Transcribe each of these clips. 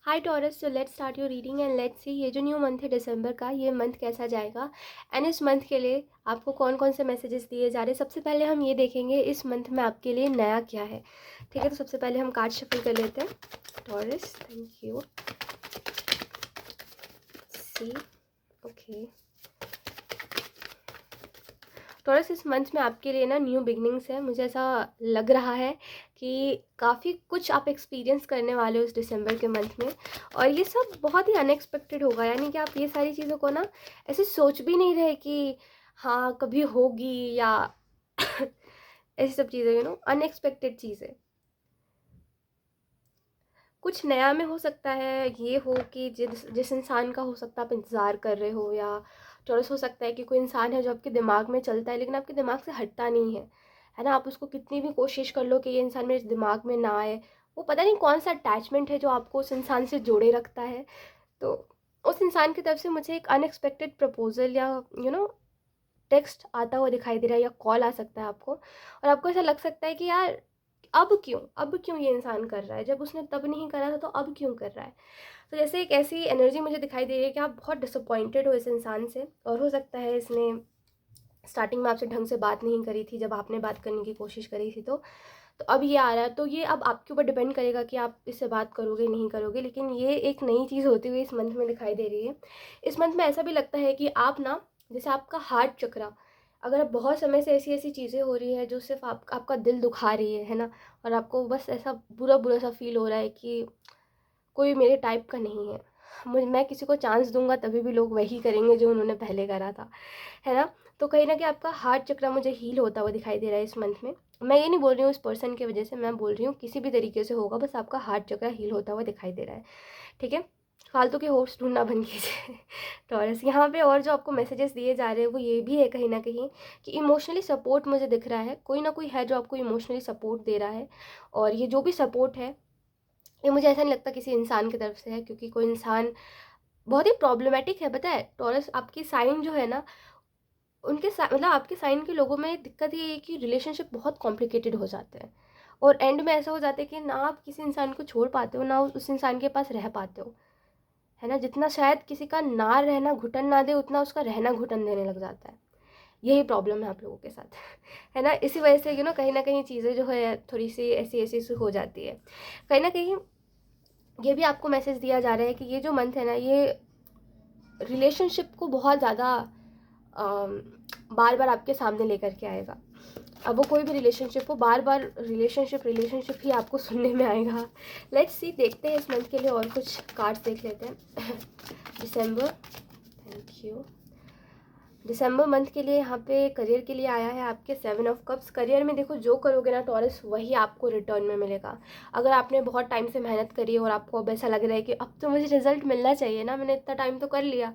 Hi taurus, so let's start your reading and let's see ये जो new month है दिसंबर का, ये मंथ कैसा जाएगा एंड इस मंथ के लिए आपको कौन कौन से मैसेजेस दिए जा रहे हैं। सबसे पहले हम ये देखेंगे इस मंथ में आपके लिए नया क्या है। ठीक है, तो सबसे पहले हम कार्ड शफल कर लेते हैं। Taurus, thank you. See, okay. Taurus, इस मंथ में आपके लिए ना न्यू बिगनिंग्स है। मुझे ऐसा लग रहा है कि काफ़ी कुछ आप एक्सपीरियंस करने वाले हो इस दिसंबर के मंथ में, और ये सब बहुत ही अनएक्सपेक्टेड होगा। यानी कि आप ये सारी चीज़ों को ना ऐसे सोच भी नहीं रहे कि हाँ कभी होगी, या ऐसी सब चीज़ें, अनएक्सपेक्टेड चीज़ें। कुछ नया में हो सकता है ये हो कि जिस जिस इंसान का हो सकता है आप इंतज़ार कर रहे हो, या टॉरस हो सकता है कि कोई इंसान है जो आपके दिमाग में चलता है लेकिन आपके दिमाग से हटता नहीं है ना। आप उसको कितनी भी कोशिश कर लो कि ये इंसान मेरे दिमाग में ना आए, वो पता नहीं कौन सा अटैचमेंट है जो आपको उस इंसान से जोड़े रखता है। तो उस इंसान की तरफ से मुझे एक अनएक्सपेक्टेड प्रपोजल या टेक्स्ट आता हुआ दिखाई दे रहा है, या कॉल आ सकता है आपको, और आपको ऐसा लग सकता है कि यार अब क्यों ये इंसान कर रहा है, जब उसने तब नहीं करा था तो अब क्यों कर रहा है। तो जैसे एक ऐसी एनर्जी मुझे दिखाई दे रही है कि आप बहुत डिसअपॉइंटेड हो इस इंसान से, और हो सकता है इसने स्टार्टिंग में आपसे ढंग से बात नहीं करी थी जब आपने बात करने की कोशिश करी थी। तो अब ये आ रहा है, तो ये अब आपके ऊपर डिपेंड करेगा कि आप इससे बात करोगे नहीं करोगे, लेकिन ये एक नई चीज़ होती हुई इस मंथ में दिखाई दे रही है। इस मंथ में ऐसा भी लगता है कि आप ना, जैसे आपका हार्ट चक्रा, अगर आप बहुत समय से ऐसी ऐसी चीज़ें हो रही है जो सिर्फ आपका दिल दुखा रही है ना, और आपको बस ऐसा बुरा बुरा सा फील हो रहा है कि कोई मेरे टाइप का नहीं है, मैं किसी को चांस दूंगा तभी भी लोग वही करेंगे जो उन्होंने पहले करा था, है ना। तो कहीं ना कहीं आपका हार्ट चक्र मुझे हील होता हुआ दिखाई दे रहा है इस मंथ में। मैं ये नहीं बोल रही हूँ इस पर्सन की वजह से, मैं बोल रही हूँ किसी भी तरीके से होगा, बस आपका हार्ट चक्र हील होता हुआ दिखाई दे रहा है। ठीक है, फालतू के होप्स ढूंढना बंद कीजिए। टॉरस, यहाँ पे और जो आपको मैसेजेस दिए जा रहे हैं वो ये भी है कहीं ना कहीं कि इमोशनली सपोर्ट मुझे दिख रहा है, कोई ना कोई है जो आपको इमोशनली सपोर्ट दे रहा है। और ये जो भी सपोर्ट है, ये मुझे ऐसा नहीं लगता किसी इंसान की तरफ से है, क्योंकि कोई इंसान बहुत ही प्रॉब्लमेटिक है। पता है टॉरस, आपकी साइन जो है ना, मतलब आपके साइन के लोगों में दिक्कत ये है कि रिलेशनशिप बहुत कॉम्प्लिकेटेड हो जाते हैं, और एंड में ऐसा हो जाता है कि ना आप किसी इंसान को छोड़ पाते हो ना उस इंसान के पास रह पाते हो, है ना। जितना शायद किसी का ना रहना घुटन ना दे, उतना उसका रहना घुटन देने लग जाता है। यही प्रॉब्लम है आप लोगों के साथ, है ना। इसी वजह से कहीं ना कहीं चीज़ें जो है थोड़ी सी ऐसी ऐसी सी हो जाती है। कहीं ना कहीं ये भी आपको मैसेज दिया जा रहा है कि ये जो मंथ है ना, ये रिलेशनशिप को बहुत ज़्यादा बार बार आपके सामने लेकर के आएगा। अब वो कोई भी रिलेशनशिप हो, बार बार रिलेशनशिप ही आपको सुनने में आएगा। लेट्स सी, देखते हैं इस मंथ के लिए और कुछ कार्ड्स देख लेते हैं। दिसंबर, थैंक यू। दिसंबर मंथ के लिए यहाँ पे करियर के लिए आया है आपके 7 ऑफ कप्स। करियर में देखो, जो करोगे ना टॉरस, वही आपको रिटर्न में मिलेगा। अगर आपने बहुत टाइम से मेहनत करी और आपको अब ऐसा लग रहा है कि अब तो मुझे रिजल्ट मिलना चाहिए ना, मैंने इतना टाइम तो कर लिया,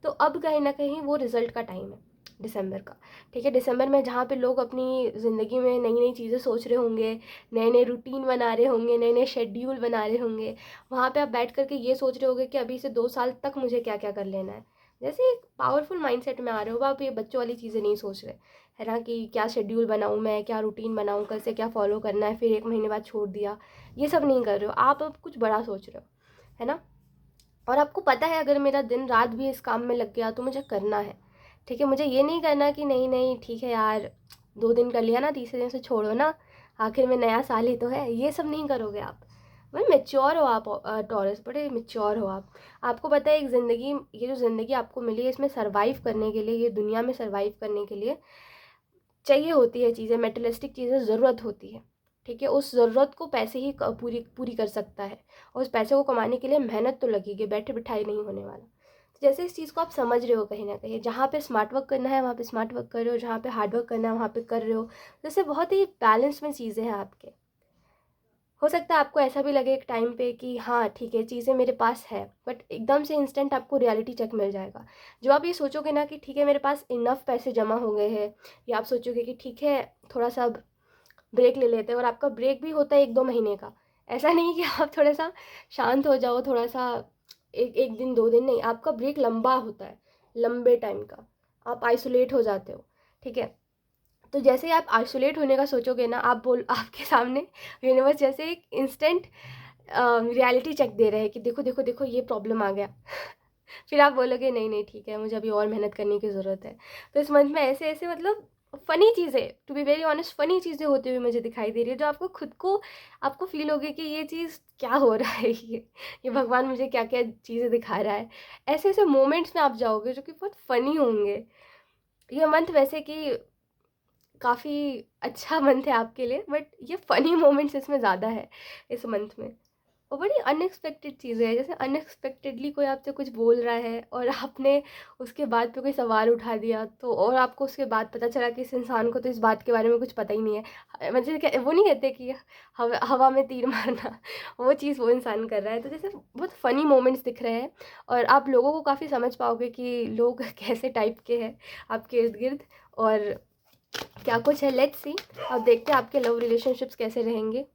तो अब कहीं ना कहीं वो रिजल्ट का टाइम है दिसंबर का। ठीक है, दिसंबर में जहाँ पे लोग अपनी ज़िंदगी में नई नई चीज़ें सोच रहे होंगे, नए नए रूटीन बना रहे होंगे, नए नए शेड्यूल बना रहे होंगे, वहाँ पे आप बैठ करके ये सोच रहे होंगे कि अभी से 2 साल तक मुझे क्या क्या कर लेना है। जैसे एक पावरफुल माइंडसेट में आ रहे हो आप, ये बच्चों वाली चीज़ें नहीं सोच रहे, है ना, कि क्या शेड्यूल बनाऊँ मैं, क्या रूटीन बनाऊँ, कल से क्या फॉलो करना है, फिर 1 महीने बाद छोड़ दिया। ये सब नहीं कर रहे हो आप, अब कुछ बड़ा सोच रहे हो, है ना। और आपको पता है अगर मेरा दिन रात भी इस काम में लग गया तो मुझे करना है। ठीक है, मुझे ये नहीं करना कि नहीं नहीं ठीक है यार, 2 दिन कर लिया ना, तीसरे दिन से छोड़ो ना, आखिर में नया साल ही तो है। ये सब नहीं करोगे आप। बड़े मेच्योर हो आप टॉरस, बड़े मेच्योर हो आप। आपको पता है एक ज़िंदगी, ये जो ज़िंदगी आपको मिली है, इसमें सर्वाइव करने के लिए, ये दुनिया में सर्वाइव करने के लिए चाहिए होती है चीज़ें, मेटेरियलिस्टिक चीज़ें ज़रूरत होती है। ठीक है, उस ज़रूरत को पैसे ही पूरी पूरी कर सकता है, और उस पैसे को कमाने के लिए मेहनत तो लगेगी, बैठे बिठाई नहीं होने वाला। तो जैसे इस चीज़ को आप समझ रहे हो कहीं ना कहीं, जहाँ पे स्मार्ट वर्क करना है वहाँ पे स्मार्ट वर्क कर रहे हो, जहाँ पे हार्ड वर्क करना है वहाँ पे कर रहे हो। जैसे बहुत ही बैलेंस में चीज़ें हैं आपके। हो सकता है आपको ऐसा भी लगे एक टाइम पे कि हाँ ठीक है चीज़ें मेरे पास है, बट एकदम से इंस्टेंट आपको रियलिटी चेक मिल जाएगा। जो आप ये सोचोगे ना कि ठीक है मेरे पास इनफ पैसे जमा हो गए हैं, या आप सोचोगे कि ठीक है थोड़ा सा ब्रेक ले लेते हैं, और आपका ब्रेक भी होता है 1-2 महीने का। ऐसा नहीं कि आप थोड़ा सा शांत हो जाओ, थोड़ा सा एक एक दिन 2 दिन नहीं, आपका ब्रेक लंबा होता है, लंबे टाइम का। आप आइसोलेट हो जाते हो। ठीक है, तो जैसे ही आप आइसोलेट होने का सोचोगे ना, आप बोल आपके सामने यूनिवर्स जैसे एक इंस्टेंट रियलिटी चेक दे रहे हैं कि देखो देखो देखो ये प्रॉब्लम आ गया। फिर आप बोलोगे नहीं नहीं ठीक है, मुझे अभी और मेहनत करने की ज़रूरत है। तो इस मंथ में ऐसे ऐसे मतलब फ़नी चीज़ें, to be very honest funny चीज़ें होती हुई मुझे दिखाई दे रही है, जो आपको खुद को आपको फ़ील होगी कि ये चीज़ क्या हो रहा है, ये भगवान मुझे क्या क्या चीज़ें दिखा रहा है। ऐसे ऐसे मोमेंट्स में आप जाओगे जो कि बहुत फ़नी होंगे। ये मंथ वैसे कि काफ़ी अच्छा मंथ है आपके लिए, बट ये फ़नी मोमेंट्स इसमें ज़्यादा है इस मंथ में। और बड़ी अनएक्सपेक्टेड चीज़ें हैं, जैसे अनएक्सपेक्टेडली कोई आपसे कुछ बोल रहा है और आपने उसके बाद पे कोई सवाल उठा दिया, तो और आपको उसके बाद पता चला कि इस इंसान को तो इस बात के बारे में कुछ पता ही नहीं है। मतलब वो नहीं कहते कि हवा में तीर मारना, वो चीज़ वो इंसान कर रहा है। तो जैसे बहुत फ़नी मोमेंट्स दिख रहे हैं और आप लोगों को काफ़ी समझ पाओगे कि लोग कैसे टाइप के हैं आपके इर्द गिर्द और क्या कुछ है। लेट्स सी, अब देखते हैं आपके लव रिलेशनशिप्स कैसे रहेंगे।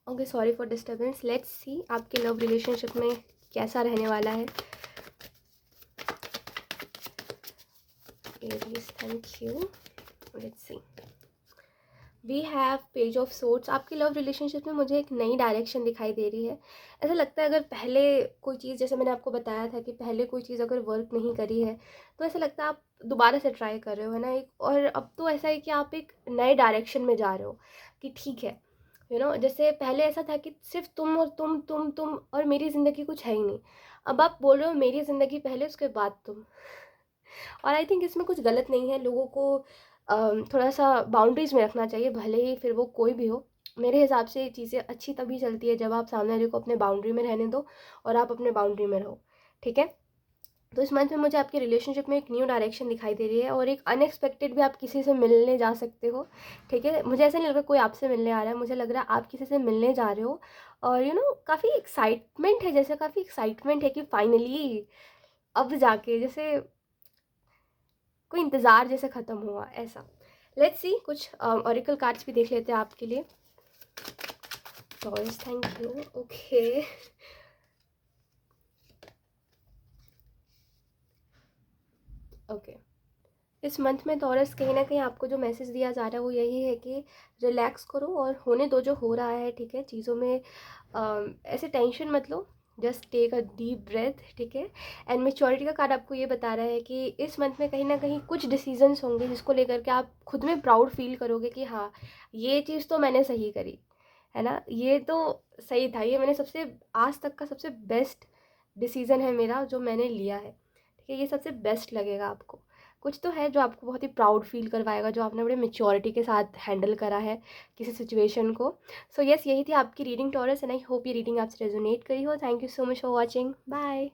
Okay, sorry for disturbance. Let's see आपके लव रिलेशनशिप में कैसा रहने वाला है। Aries, thank you. Let's see, we have page of swords. आपकी लव रिलेशनशिप में मुझे एक नई डायरेक्शन दिखाई दे रही है। ऐसा लगता है अगर पहले कोई चीज़, जैसे मैंने आपको बताया था कि पहले कोई चीज़ अगर वर्क नहीं करी है, तो ऐसा लगता है आप दोबारा से ट्राई कर रहे हो, है ना। एक और अब तो ऐसा है कि आप एक नए डायरेक्शन में जा रहे हो कि ठीक है, जैसे पहले ऐसा था कि सिर्फ तुम और तुम और मेरी ज़िंदगी कुछ है ही नहीं। अब आप बोल रहे हो मेरी ज़िंदगी पहले, उसके बाद तुम। और आई थिंक इसमें कुछ गलत नहीं है। लोगों को थोड़ा सा बाउंड्रीज़ में रखना चाहिए, भले ही फिर वो कोई भी हो। मेरे हिसाब से ये चीज़ें अच्छी तभी चलती है जब आप सामने वाले को अपने बाउंड्री में रहने दो और आप अपने बाउंड्री में रहो, ठीक है। तो इस मंथ में मुझे आपकी रिलेशनशिप में एक न्यू डायरेक्शन दिखाई दे रही है और एक अनएक्सपेक्टेड भी आप किसी से मिलने जा सकते हो, ठीक है। मुझे ऐसा नहीं लग रहा कोई आपसे मिलने आ रहा है, मुझे लग रहा है आप किसी से मिलने जा रहे हो। और काफ़ी एक्साइटमेंट है, जैसे काफ़ी एक्साइटमेंट है कि फाइनली अब जाके जैसे कोई इंतज़ार जैसे ख़त्म हुआ, ऐसा। लेट्स सी, कुछ ऑरिकल कार्ड्स भी देख लेते हैं आपके लिए। Taurus, thank you. Okay, okay. इस मंथ में टॉरस कहीं ना कहीं आपको जो मैसेज दिया जा रहा है वो यही है कि रिलैक्स करो और होने दो जो हो रहा है, ठीक है। चीज़ों में ऐसे टेंशन मत लो, just take a deep breath, ठीक है। एंड मेच्योरिटी का कार्ड आपको ये बता रहा है कि इस मंथ में कहीं ना कहीं कुछ डिसीजंस होंगे जिसको लेकर के आप खुद में प्राउड फील करोगे कि हाँ, ये चीज़ तो मैंने सही करी, है ना। ये तो सही था, ये मैंने सबसे आज तक का सबसे बेस्ट डिसीज़न है मेरा जो मैंने लिया है, ठीक है। ये सबसे बेस्ट लगेगा आपको। कुछ तो है जो आपको बहुत ही प्राउड फील करवाएगा, जो आपने बड़े मैच्योरिटी के साथ हैंडल करा है किसी सिचुएशन को। सो यस, यही थी आपकी reading Taurus, and I hope ये रीडिंग आपसे रेजोनेट करी हो। Thank you so much for watching, bye.